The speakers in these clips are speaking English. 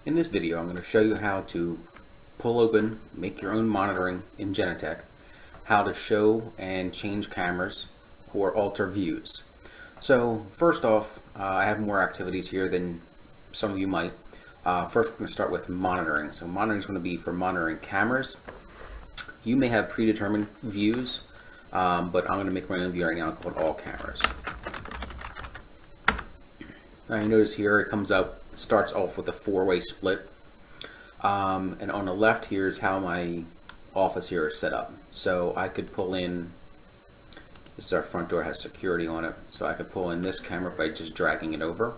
In this video, I'm going to show you how to pull open, make your own monitoring in Genetec, how to show and change cameras or alter views. So first off, I have more activities here than some of you might. First, we're going to start with monitoring. So monitoring is going to be for monitoring cameras. You may have predetermined views, but I'm going to make my own view right now called all cameras. Now you notice here it comes up, starts off with a four-way split, and on the left here is how my office here is set up. So I could pull in, this is our front door, has security on it, so I could pull in this camera by just dragging it over.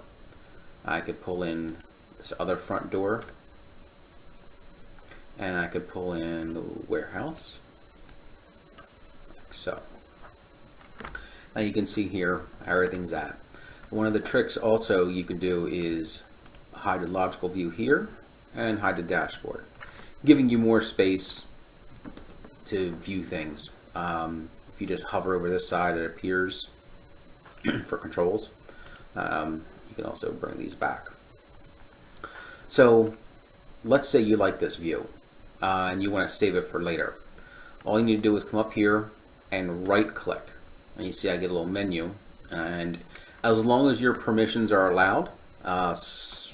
I could pull in this other front door, and I could pull in the warehouse, like so. Now you can see here how everything's at. One of the tricks also you can do is hide the logical view here and hide the dashboard, giving you more space to view things. If you just hover over this side, it appears for controls. You can also bring these back. So let's say you like this view and you want to save it for later. All you need to do is come up here and right click, and you see I get a little menu, and as long as your permissions are allowed,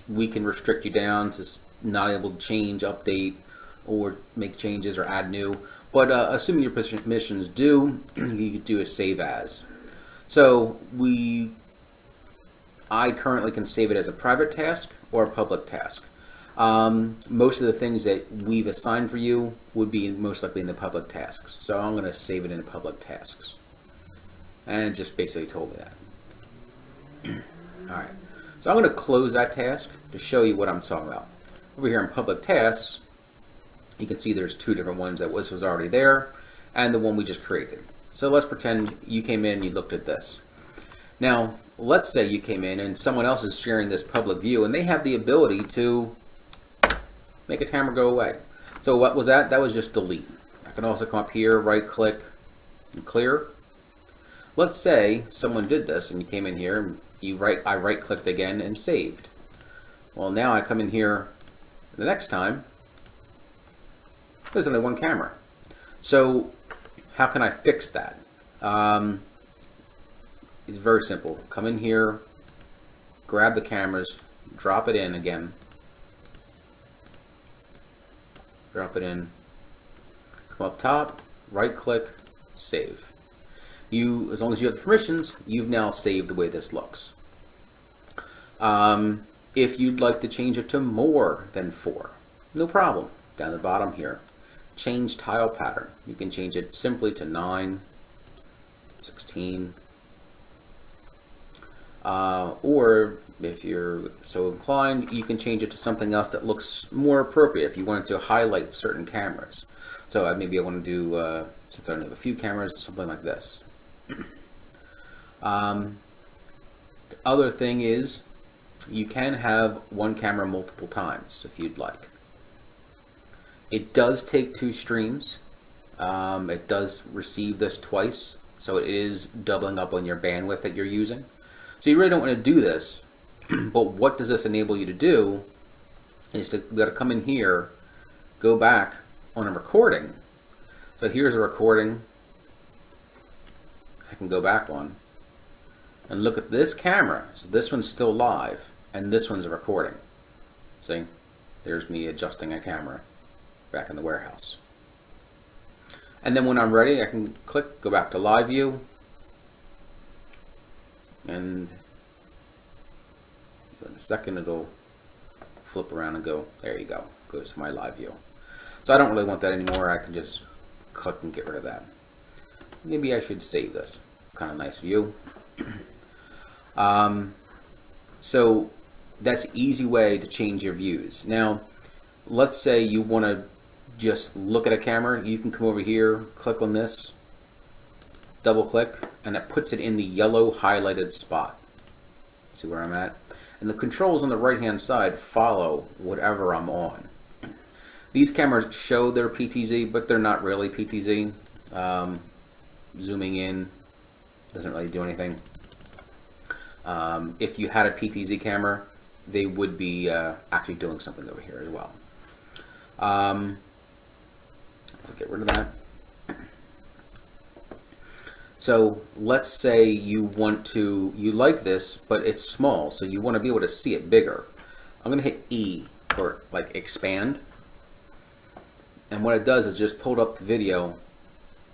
we can restrict you down to not able to change, update, or make changes or add new. But assuming your permissions do, you could do a save as. So I currently can save it as a private task or a public task. Most of the things that we've assigned for you would be most likely in the public tasks. So I'm going to save it in the public tasks. And it just basically told me that. Alright, so I'm going to close that task to show you what I'm talking about. Over here in public tasks, you can see there's two different ones. That was already there, and the one we just created. So let's pretend you came in and you looked at this. Now, let's say you came in and someone else is sharing this public view, and they have the ability to make a camera go away. So what was that? That was just delete. I can also come up here, right click, and clear. Let's say someone did this and you came in here and I right clicked again and saved. Well, now I come in here the next time, there's only one camera. So how can I fix that? It's very simple. Come in here, grab the cameras, drop it in again, drop it in, come up top, right click, save. As long as you have the permissions, you've now saved the way this looks. If you'd like to change it to more than 4, no problem. Down the bottom here, change tile pattern. You can change it simply to 9, 16, or if you're so inclined, you can change it to something else that looks more appropriate if you wanted to highlight certain cameras. So maybe I want to do, since I only have a few cameras, something like this. The other thing is you can have one camera multiple times if you'd like. It does take 2 streams. It does receive this twice, so it is doubling up on your bandwidth that you're using. So you really don't want to do this, but what does this enable you to do is you got to come in here, go back on a recording. So here's a recording. I can go back one and look at this camera. So this one's still live and this one's a recording. See, there's me adjusting a camera back in the warehouse. And then when I'm ready, I can click, go back to live view, and in a second it'll flip around and go, there you go, goes to my live view. So I don't really want that anymore. I can just click and get rid of that. Maybe I should save this. It's kind of a nice view. So that's an easy way to change your views. Now, let's say you want to just look at a camera. You can come over here, click on this, double click, and it puts it in the yellow highlighted spot. See where I'm at? And the controls on the right hand side follow whatever I'm on. These cameras show they're PTZ, but they're not really PTZ. Zooming in doesn't really do anything. If you had a PTZ camera, they would be actually doing something over here as well. I'll get rid of that. So let's say you like this, but it's small, so you want to be able to see it bigger. I'm going to hit E for like expand. And what it does is just pulled up the video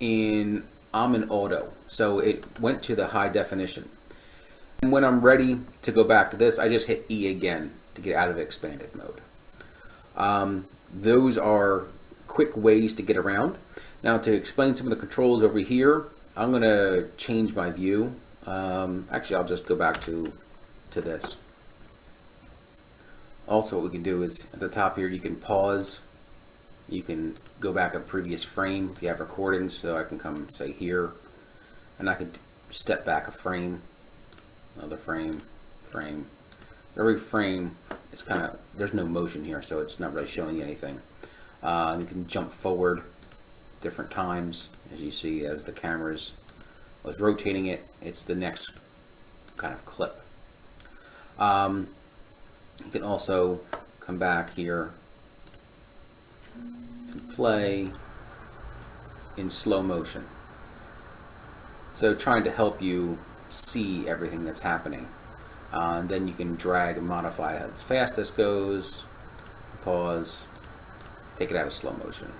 I'm in auto. So it went to the high definition. And when I'm ready to go back to this, I just hit E again to get out of expanded mode. Those are quick ways to get around. Now to explain some of the controls over here, I'm going to change my view. Actually, I'll just go back to this. Also, what we can do is at the top here, you can pause. You can go back a previous frame if you have recordings. So I can come and say here, and I could step back a frame, another frame. Every frame is there's no motion here, so it's not really showing you anything. You can jump forward different times, as you see, as the camera's was rotating it, it's the next kind of clip. You can also come back here and play in slow motion. So trying to help you see everything that's happening. And then you can drag and modify how fast this goes, pause, take it out of slow motion.